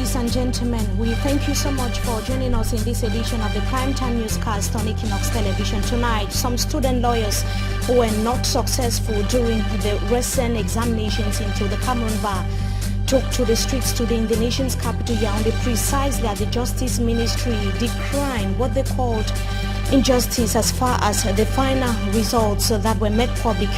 ladies and gentlemen, we thank you so much for joining us in this edition of the Primetime Newscast on Equinoxe Television. Tonight, some student lawyers who were not successful during the recent examinations into the Cameroon Bar took to the streets today in the nation's capital, Yaoundé, precisely as the Justice Ministry decrying what they called injustice as far as the final results that were made public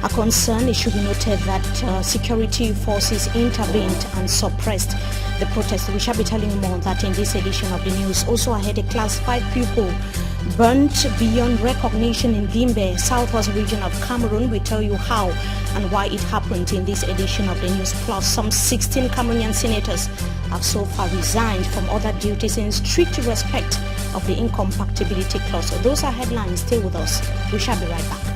are concerned. It should be noted that security forces intervened and suppressed the protest. We shall be telling you more on that in this edition of the news. Also ahead, a class 5 pupil burnt beyond recognition in Gimbe, southwest region of Cameroon. We tell you how and why it happened in this edition of the news. Plus, some 16 Cameroonian senators have so far resigned from other duties in strict respect of the incompatibility clause. So those are headlines. Stay with us. We shall be right back.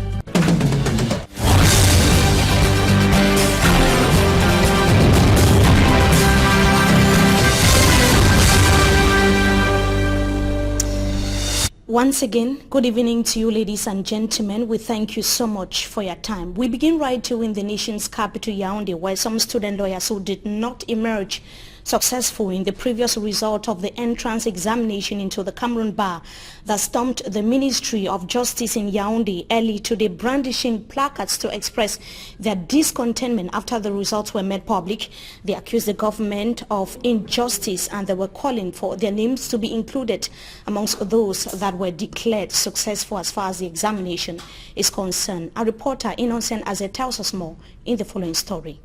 Once again, good evening to you, ladies and gentlemen. We thank you so much for your time. We begin right here in the nation's capital, Yaoundé, where some student lawyers who did not emerge successful in the previous result of the entrance examination into the Cameroon Bar that stormed the Ministry of Justice in Yaoundé early today, brandishing placards to express their discontentment after the results were made public. They accused the government of injustice and they were calling for their names to be included amongst those that were declared successful as far as the examination is concerned. Our reporter Innocent Azet tells us more in the following story.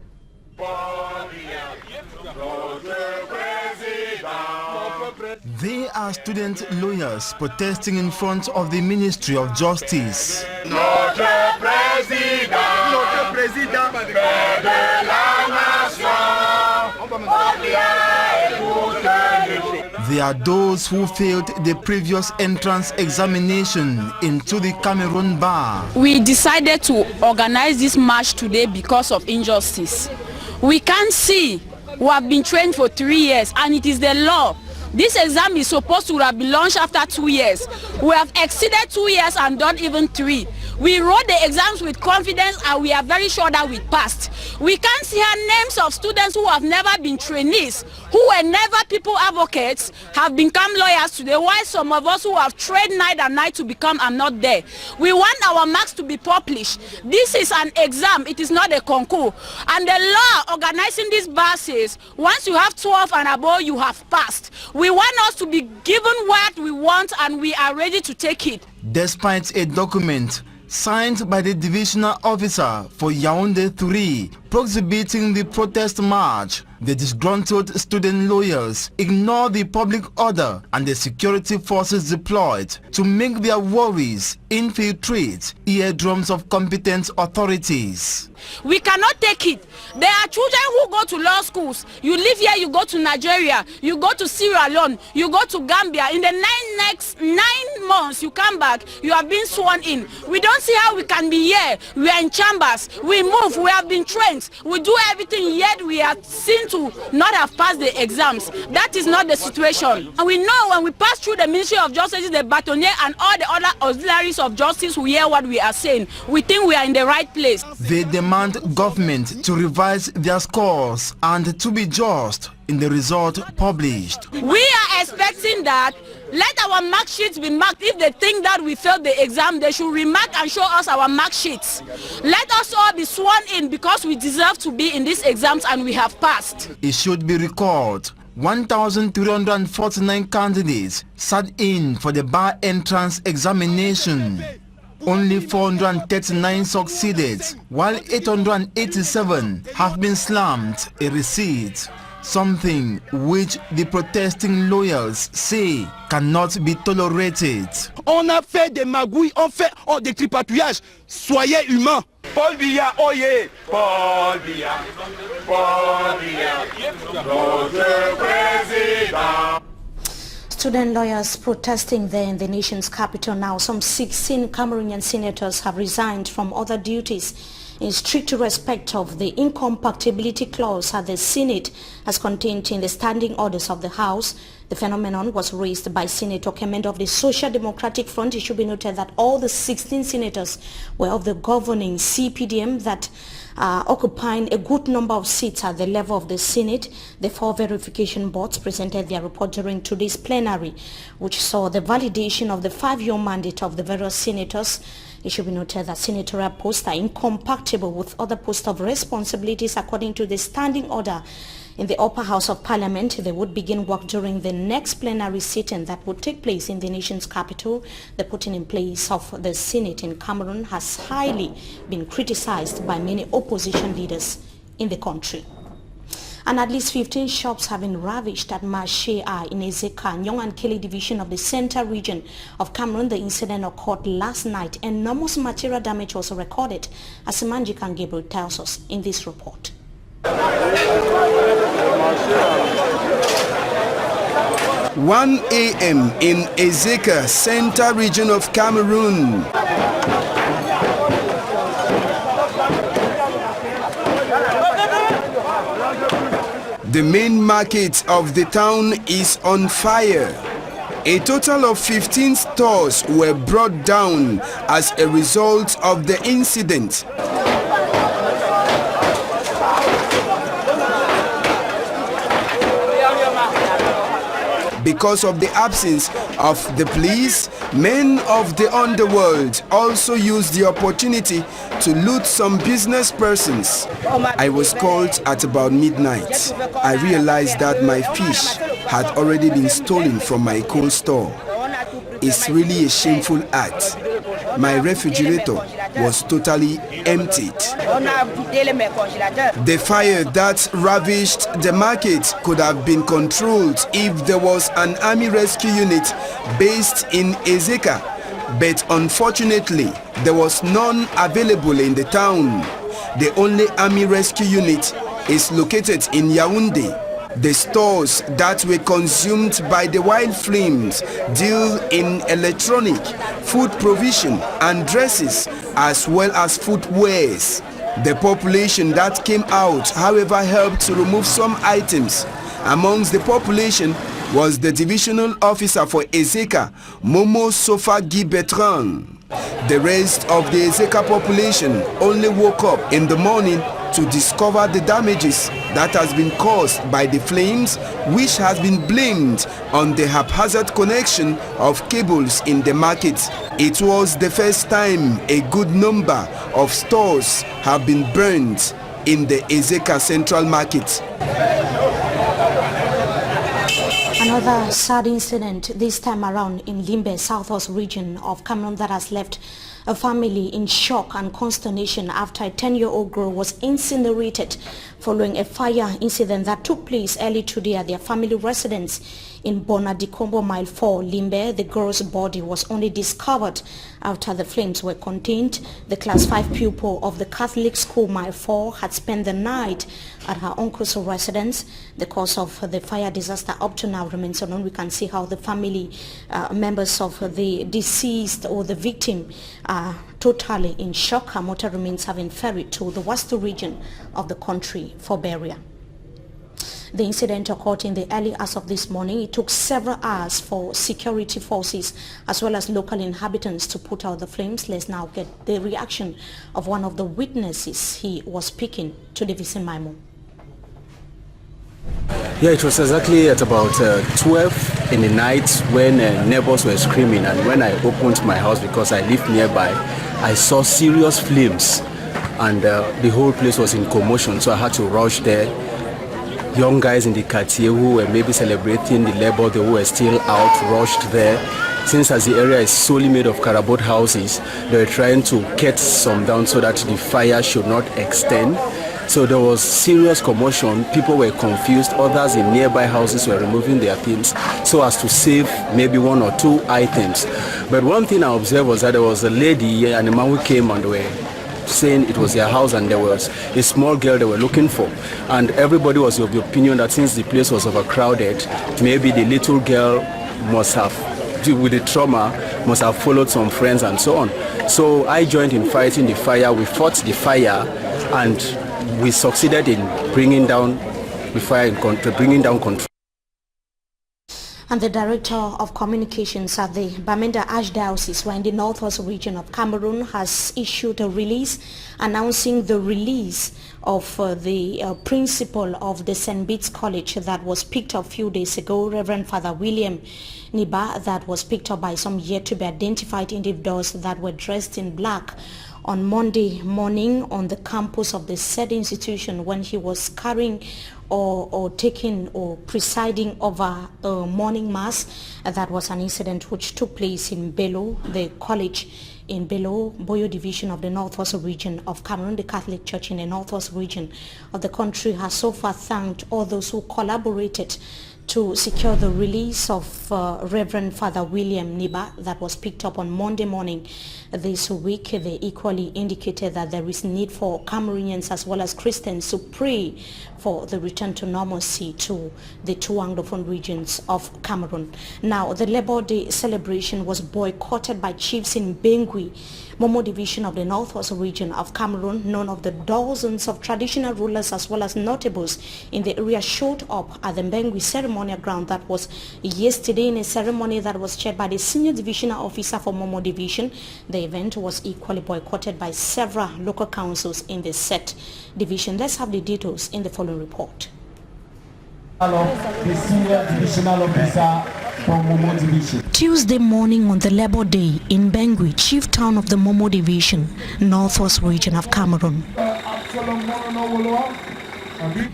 They are student lawyers protesting in front of the Ministry of Justice. Notre président, père de la nation. They are those who failed the previous entrance examination into the Cameroon Bar. We decided to organize this march today because of injustice. We can't see. We have been trained for 3 years and it is the law. This exam is supposed to have been launched after 2 years. We have exceeded 2 years and done even 3. We wrote the exams with confidence and we are very sure that we passed. We can't see our names of students who have never been trainees, who were never people advocates, have become lawyers today, while some of us who have trained night and night to become are not there. We want our marks to be published. This is an exam, it is not a concours. And the law organizing these bar says, once you have 12 and above, you have passed. We want us to be given what we want and we are ready to take it. Despite a document signed by the divisional officer for Yaoundé 3 prohibiting the protest march, the disgruntled student lawyers ignore the public order and the security forces deployed to make their worries infiltrate eardrums of competent authorities. We cannot take it. There are children who go to law schools. You live here, you go to Nigeria, you go to Sierra Leone, you go to Gambia. In the next 9 months, you come back, you have been sworn in. We don't see how we can be here. We are in chambers. We move. We have been trained. We do everything, yet we are seen to not have passed the exams. That is not the situation. And we know when we pass through the Ministry of Justice, the batonnier and all the other auxiliaries of justice who hear what we are saying. We think we are in the right place. They demand government to revise their scores and to be just in the result published. We are expecting that let our mark sheets be marked. If they think that we failed the exam, they should remark and show us our mark sheets. Let us all be sworn in because we deserve to be in these exams and we have passed. It should be recalled 1,349 candidates sat in for the bar entrance examination. Only 439 succeeded, while 887 have been slammed a receipt, something which the protesting lawyers say cannot be tolerated. On a fait des magouilles, on fait des tripatouillages. Soyez humains. Paul Biya, oyez. Paul Biya, Paul Biya, notre président. Student lawyers protesting there in the nation's capital now. Some 16 Cameroonian senators have resigned from other duties in strict respect of the incompatibility clause that the Senate has contained in the standing orders of the House. The phenomenon was raised by Senator Kemendo of the Social Democratic Front. It should be noted that all the 16 senators were of the governing CPDM that occupying a good number of seats at the level of the Senate. The 4 verification boards presented their report during today's plenary, which saw the validation of the 5-year mandate of the various senators. It should be noted that senatorial posts are incompatible with other posts of responsibilities according to the standing order in the upper house of parliament. They would begin work during the next plenary sitting that would take place in the nation's capital. The putting in place of the Senate in Cameroon has highly been criticized by many opposition leaders in the country. And at least 15 shops have been ravished at Marché in Ezeka, Nyong and Kili division of the Central region of Cameroon. The incident occurred last night. Enormous material damage was recorded, as Simanji Gabriel tells us in this report. 1 a.m. in Ezeka, Central region of Cameroon. The main market of the town is on fire. A total of 15 stores were brought down as a result of the incident. Because of the absence of the police, men of the underworld also used the opportunity to loot some business persons. I was called at about midnight. I realized that my fish had already been stolen from my cold store. It's really a shameful act. My refrigerator was totally emptied. The fire that ravished the market could have been controlled if there was an army rescue unit based in Ezeka, but unfortunately there was none available in the town. The only army rescue unit is located in Yaoundé. The stores that were consumed by the wild flames deal in electronic, food provision and dresses, as well as footwears. The population that came out, however, helped to remove some items. Amongst the population was the divisional officer for Ezeka, Momo Sofa Guy Bertrand. The rest of the Ezeka population only woke up in the morning to discover the damages that has been caused by the flames, which has been blamed on the haphazard connection of cables in the market. It was the first time a good number of stores have been burned in the Ezeka Central Market. Another sad incident, this time around in Limbe, southwest region of Cameroon, that has left a family in shock and consternation after a 10-year-old girl was incinerated following a fire incident that took place early today at their family residence in Bonadikombo, Mile 4, Limbe. The girl's body was only discovered after the flames were contained. The class 5 pupil of the Catholic school Mile 4 had spent the night at her uncle's residence. The cause of the fire disaster up to now remains unknown. We can see how the family members of the deceased or the victim are totally in shock. Her mortal remains have been ferried to the western region of the country for burial. The incident occurred in the early hours of this morning. It took several hours for security forces as well as local inhabitants to put out the flames. Let's now get the reaction of one of the witnesses. He was speaking to Davison Maimo. Yeah, it was exactly at about 12 in the night when neighbors were screaming, and when I opened my house, because I live nearby, I saw serious flames and the whole place was in commotion, so I had to rush there. Young guys in the quartier who were maybe celebrating the labor, they were still out, rushed there. Since as the area is solely made of carabout houses, they were trying to cut some down so that the fire should not extend. So there was serious commotion. People were confused. Others in nearby houses were removing their things so as to save maybe 1 or 2 items. But one thing I observed was that there was a lady and a man who came on the way saying it was their house and there was a small girl they were looking for. And everybody was of the opinion that since the place was overcrowded, maybe the little girl must have, with the trauma, must have followed some friends and so on. So I joined in fighting the fire. We fought the fire and we succeeded in bringing down control. And the Director of Communications at the Bamenda Archdiocese, in the northwest region of Cameroon, has issued a release announcing the release of the principal of the St. Bede's College that was picked up a few days ago, Reverend Father William Niba, that was picked up by some yet to be identified individuals that were dressed in black on Monday morning on the campus of the said institution when he was carrying or taking or presiding over a morning mass. That was an incident which took place in Bello, the college in Bello, Boyo division of the northwest region of Cameroon. The Catholic Church in the northwest region of the country has so far thanked all those who collaborated to secure the release of Reverend Father William Niba that was picked up on Monday morning this week. They equally indicated that there is need for Cameroonians as well as Christians to pray for the return to normalcy to the two Anglophone regions of Cameroon. Now, the Labour Day celebration was boycotted by chiefs in Bengui, Momo division of the northwest region of Cameroon. None of the dozens of traditional rulers as well as notables in the area showed up at the Bengui ceremonial ground that was yesterday in a ceremony that was chaired by the senior divisional officer for Momo division. The event was equally boycotted by several local councils in the said division. Let's have the details in the following report. The senior divisional officer from Momo division. Tuesday morning on the Labour Day in Bengui, chief town of the Momo division, northwest region of Cameroon.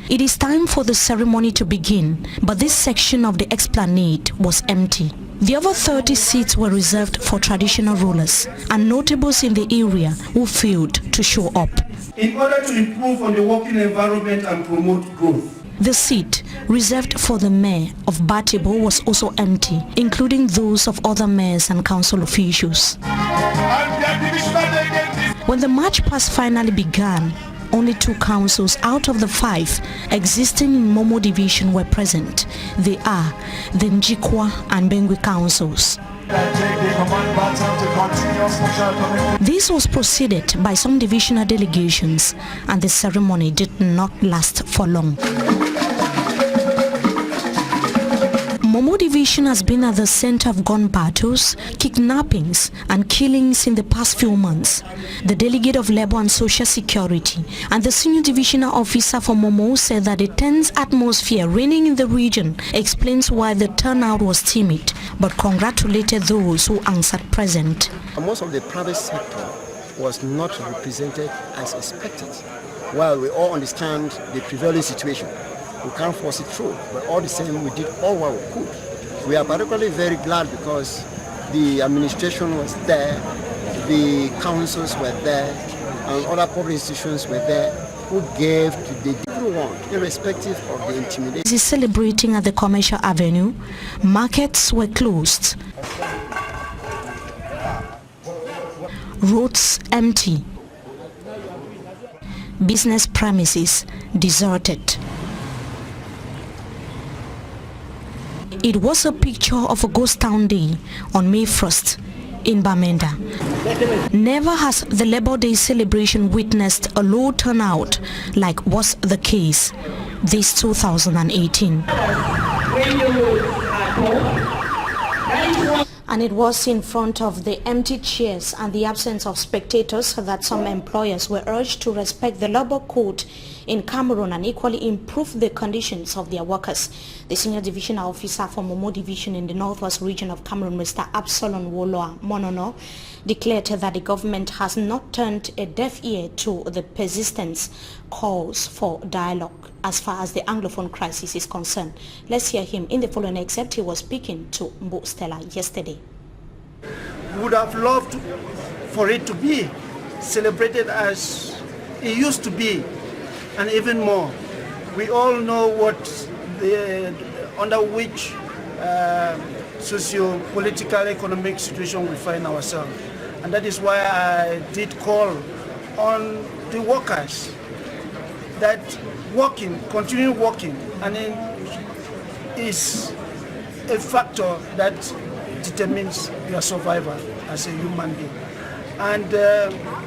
It is time for the ceremony to begin, but this section of the esplanade was empty. The other 30 seats were reserved for traditional rulers and notables in the area who failed to show up. In order to improve on the working environment and promote growth. The seat reserved for the mayor of Batibo was also empty, including those of other mayors and council officials. When the march past finally began, only 2 councils out of the 5 existing in Momo division were present. They are the Njikwa and Bengui councils. This was preceded by some divisional delegations, and the ceremony did not last for long. Momo division has been at the center of gun battles, kidnappings and killings in the past few months. The delegate of Labour and Social Security and the senior divisional officer for Momo said that the tense atmosphere reigning in the region explains why the turnout was timid, but congratulated those who answered present. Most of the private sector was not represented as expected. While we all understand the prevailing situation, we can't force it through, but all the same we did all what we could. We are particularly very glad because the administration was there, the councils were there, and other public institutions were there who gave to the everyone, irrespective of the intimidation. As is celebrating at the Commercial Avenue, markets were closed, roads empty, business premises deserted. It was a picture of a ghost town day on May 1st in Bamenda. Never has the Labour Day celebration witnessed a low turnout like was the case this 2018. And it was in front of the empty chairs and the absence of spectators that some employers were urged to respect the labour code in Cameroon and equally improve the conditions of their workers. The senior divisional officer for Momo division in the northwest region of Cameroon, Mr. Absalom Woloa Monono, declared that the government has not turned a deaf ear to the persistent calls for dialogue as far as the Anglophone crisis is concerned. Let's hear him in the following excerpt. He was speaking to Mbo Stella yesterday. We would have loved for it to be celebrated as it used to be, and even more. We all know under which socio-political economic situation we find ourselves. And that is why I did call on the workers that continue working, and it is a factor that determines your survival as a human being. And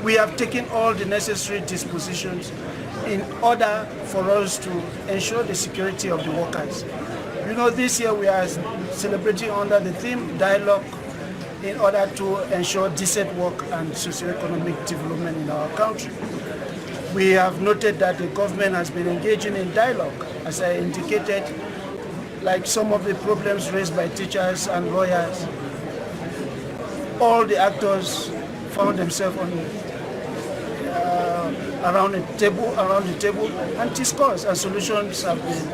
we have taken all the necessary dispositions in order for us to ensure the security of the workers. You know, this year we are celebrating under the theme dialogue in order to ensure decent work and socio-economic development in our country. We have noted that the government has been engaging in dialogue, as I indicated, like some of the problems raised by teachers and lawyers. All the actors found themselves around the table and discussed, and solutions have been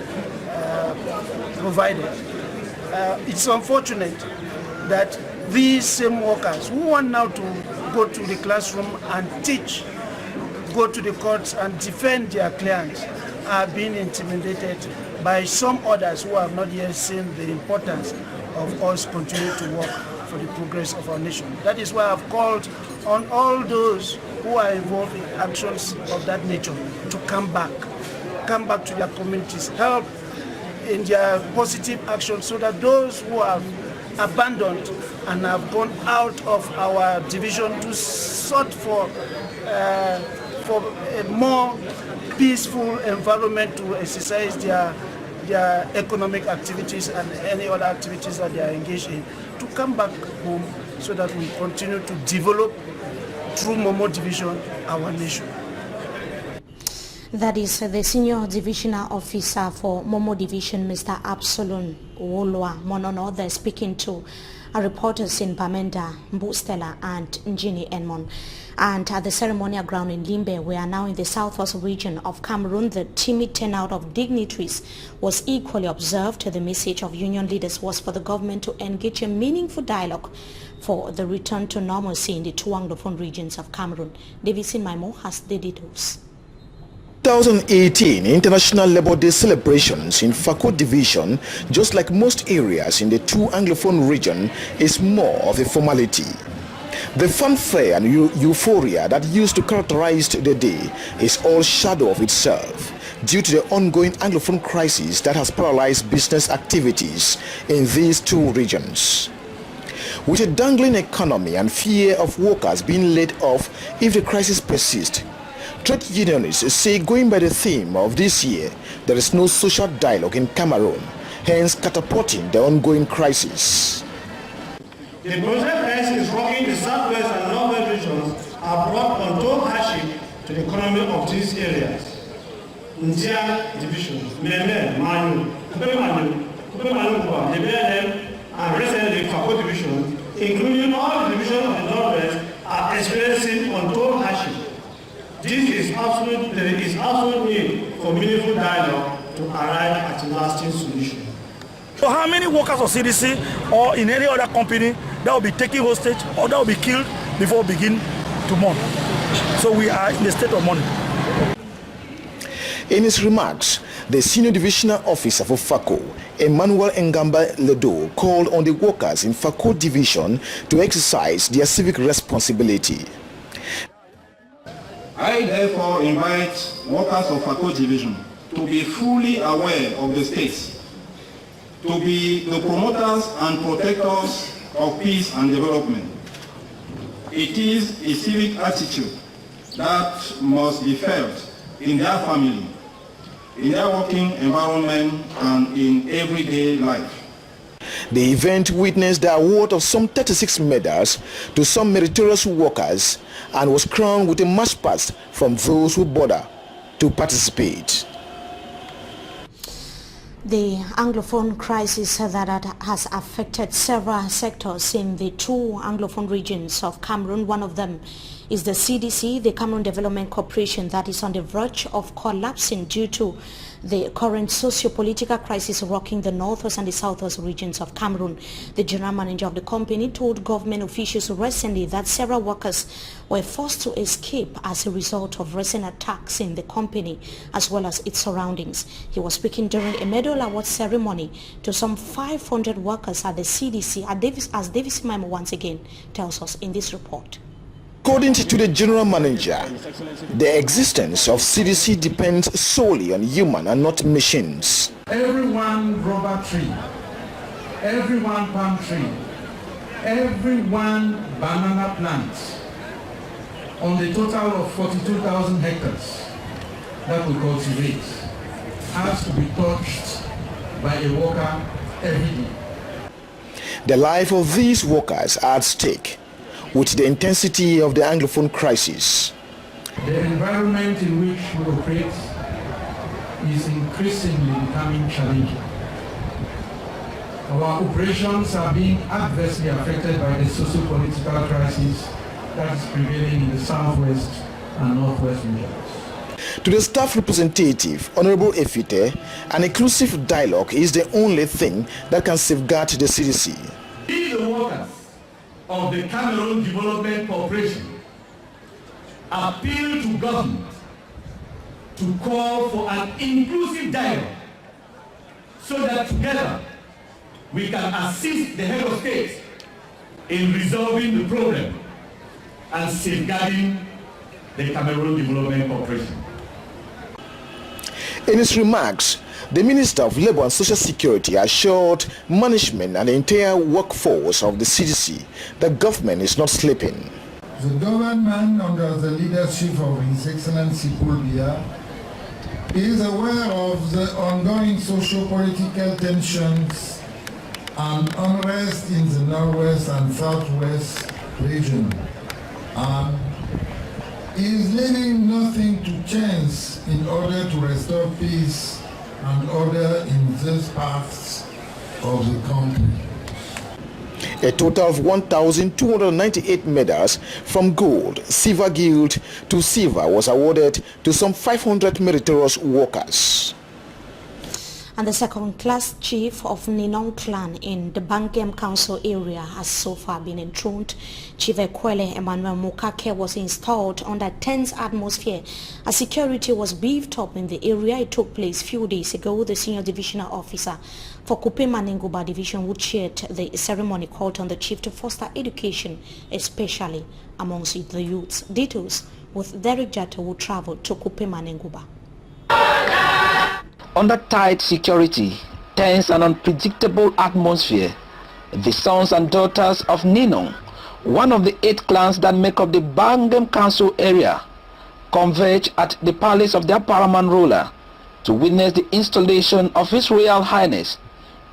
provided. It's unfortunate that these same workers who want now to go to the classroom and teach, go to the courts and defend their clients, are being intimidated by some others who have not yet seen the importance of us continuing to work for the progress of our nation. That is why I've called on all those who are involved in actions of that nature to come back to their communities, help in their positive actions, so that those who have abandoned and have gone out of our division to sought for a more peaceful environment to exercise their economic activities and any other activities that they are engaged in, to come back home so that we continue to develop through Momo Division our nation. That is the Senior Divisional Officer for Momo Division, Mr. Absalom Wolwa Monono, speaking to reporters in Bamenda, Mbustela and Njini Enmon. And at the ceremonial ground in Limbe, we are now in the southwest region of Cameroon. The timid turnout of dignitaries was equally observed. The message of union leaders was for the government to engage in meaningful dialogue for the return to normalcy in the two Anglophone regions of Cameroon. Davidson Maimo has the details. 2018 International Labour Day celebrations in Fako Division, just like most areas in the two Anglophone region, is more of a formality. The fanfare and euphoria that used to characterize the day is all shadow of itself due to the ongoing Anglophone crisis that has paralyzed business activities in these two regions. With a dangling economy and fear of workers being laid off if the crisis persists, trade unionists say, going by the theme of this year, there is no social dialogue in Cameroon, hence catapulting the ongoing crisis. The project is rocking the southwest and northwest regions have brought untold hardship to the economy of these areas. Ntia Division, Meme, Manu, Kupemanu, Lebelem, and recently Fako Division, including all the divisions of the northwest, are experiencing untold hardship. There is absolute need for meaningful dialogue to arrive at a lasting solution. So how many workers of CDC or in any other company that will be taken hostage or that will be killed before we begin to mourn? So we are in a state of mourning. In his remarks, the Senior Divisional Officer for Fako, Emmanuel Ngamba Ledo, called on the workers in Fako Division to exercise their civic responsibility. I therefore invite workers of Fako Division to be fully aware of the state, to be the promoters and protectors of peace and development. It is a civic attitude that must be felt in their family, in their working environment, and in everyday life. The event witnessed the award of some 36 medals to some meritorious workers and was crowned with a march past from those who bother to participate. The Anglophone crisis that has affected several sectors in the two Anglophone regions of Cameroon. One of them is the CDC, the Cameroon Development Corporation, that is on the verge of collapsing due to the current socio-political crisis rocking the northwest and the southwest regions of Cameroon. The general manager of the company told government officials recently that several workers were forced to escape as a result of recent attacks in the company as well as its surroundings. He was speaking during a medal award ceremony to some 500 workers at the CDC, as Davis Maimo once again tells us in this report. According to the general manager, the existence of CDC depends solely on human and not machines. Every one rubber tree, every one palm tree, every one banana plant on the total of 42,000 hectares that we cultivate has to be touched by a worker every day. The life of these workers are at stake with the intensity of the Anglophone crisis. The environment in which we operate is increasingly becoming challenging. Our operations are being adversely affected by the socio-political crisis that is prevailing in the southwest and northwest regions. To the staff representative, Honorable Efite, an inclusive dialogue is the only thing that can safeguard the CDC. We, the workers of the Cameroon Development Corporation, appeal to government to call for an inclusive dialogue so that together we can assist the head of state in resolving the problem and safeguarding the Cameroon Development Corporation. In his remarks, the Minister of Labour and Social Security assured management and the entire workforce of the CDC that government is not sleeping. The government, under the leadership of His Excellency Paul Biya, is aware of the ongoing socio-political tensions and unrest in the northwest and southwest region, and is leaving nothing to chance in order to restore peace and order in these parts of the country. A total of 1,298 medals from gold, silver guild to silver was awarded to some 500 meritorious workers. And the second-class chief of Ninong clan in the Bangem Council area has so far been enthroned. Chief Ekwele Emmanuel Mukake was installed under tense atmosphere as security was beefed up in the area. It took place few days ago. The senior divisional officer for Kupe Manenguba division, who chaired the ceremony, called on the chief to foster education, especially amongst the youths. Details with Derek Jato, who traveled to Kupe Manenguba. Under tight security, tense and unpredictable atmosphere, the sons and daughters of Ninong, one of the 8 clans that make up the Bangem Council area, converge at the palace of their paramount ruler to witness the installation of His Royal Highness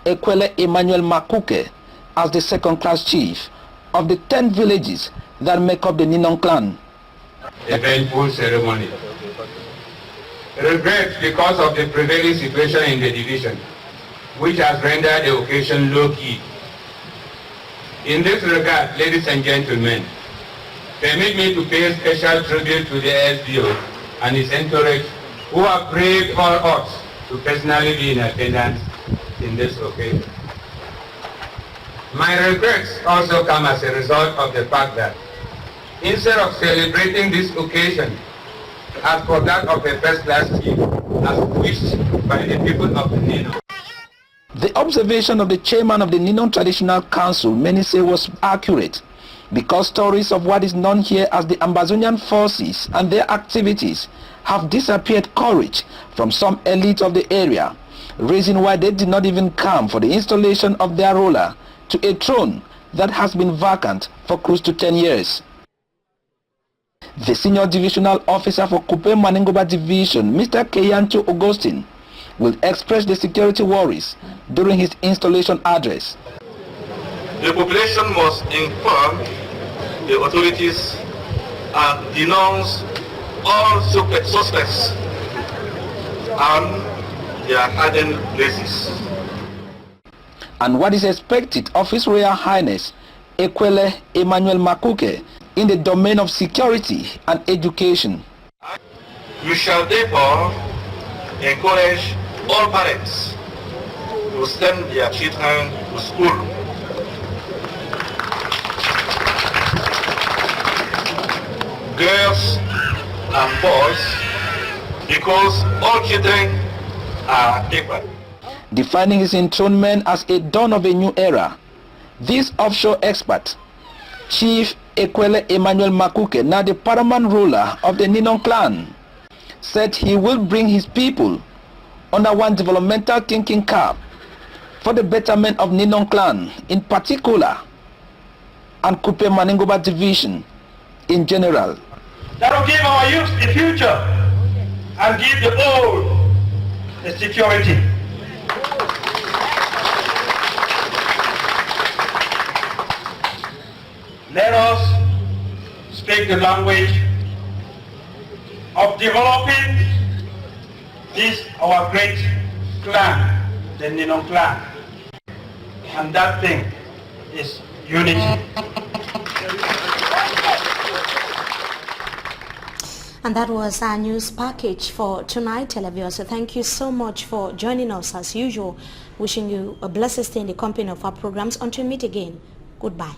Ekwele Emmanuel Makuke as the second-class chief of the 10 villages that make up the Ninong clan. A painful ceremony. Regret because of the prevailing situation in the division, which has rendered the occasion low-key. In this regard, ladies and gentlemen, permit me to pay special tribute to the SDO and his entourage who have braved all odds to personally be in attendance in this occasion. My regrets also come as a result of the fact that instead of celebrating this occasion as for that of a first-class chief, as wished by the people of the Ninong. The observation of the chairman of the Ninong Traditional Council, many say, was accurate, because stories of what is known here as the Ambazonian forces and their activities have disappeared courage from some elite of the area, reason why they did not even come for the installation of their ruler to a throne that has been vacant for close to 10 years. The senior divisional officer for Kupe Manenguba division, Mr. Keyancho Augustine, will express the security worries during his installation address. The population must inform the authorities and denounce all suspects and their hidden places. And what is expected of His Royal Highness Ekwele Emmanuel Makuke in the domain of security and education. We shall therefore encourage all parents to send their children to school. Girls and boys, because all children are equal. Defining his enthronement as a dawn of a new era, this offshore expert, Chief Ekwele Emmanuel Makuke, now the paramount ruler of the Ninong clan, said he will bring his people under one developmental thinking cap for the betterment of Ninong clan in particular and Kupe Manenguba division in general. that will give our youth a future and give the old a security. Let us speak the language of developing this our great clan, the Ninon clan. And that thing is unity. And that was our news package for tonight, televiewers. So thank you so much for joining us as usual. Wishing you a blessed stay in the company of our programs. Until we meet again, goodbye.